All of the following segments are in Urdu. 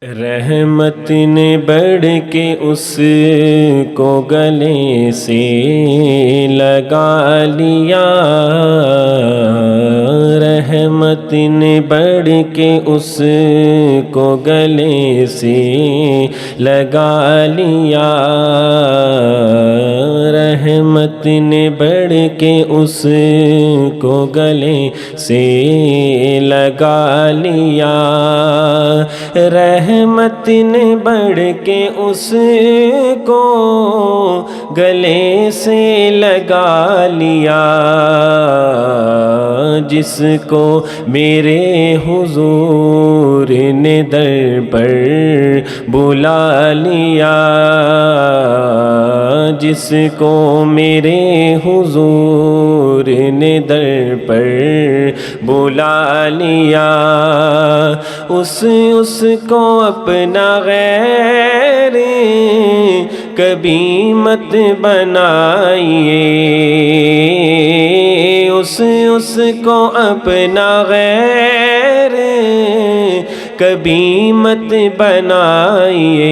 رحمت نے بڑھ کے اس کو گلے سے لگا لیا، رحمت نے بڑھ کے اس کو گلے سے لگا لیا، رحمت نے بڑھ کے اس کو گلے سے لگا لیا، رحمت نے بڑھ کے اس کو گلے سے لگا لیا، جس کو میرے حضور نے در پر بلا لیا، جس کو میرے حضور نے در پر بلا لیا، اس کو اپنا غیر کبھی مت بنائیے، اس کو اپنا غیر کبھی مت بنائیے،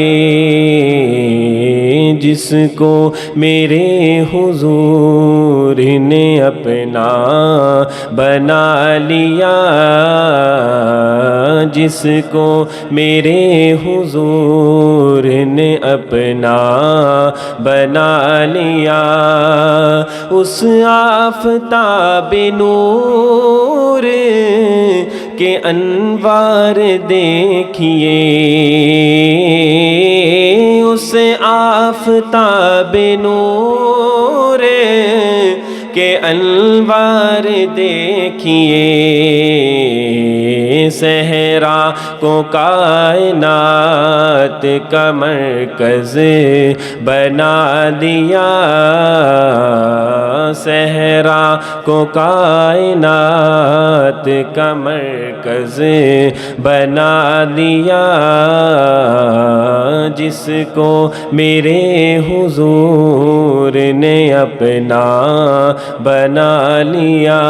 جس کو میرے حضور نے اپنا بنا لیا، جس کو میرے حضور نے اپنا بنا لیا، اس آفتاب نور کے انوار دیکھیے، اس آفتاب نور کے انوار دیکھیے، صحرا کو کائنات کا مرکز بنا دیا، صحرا کو کائنات کا مرکز بنا دیا، جس کو میرے حضور نے اپنا بنا لیا۔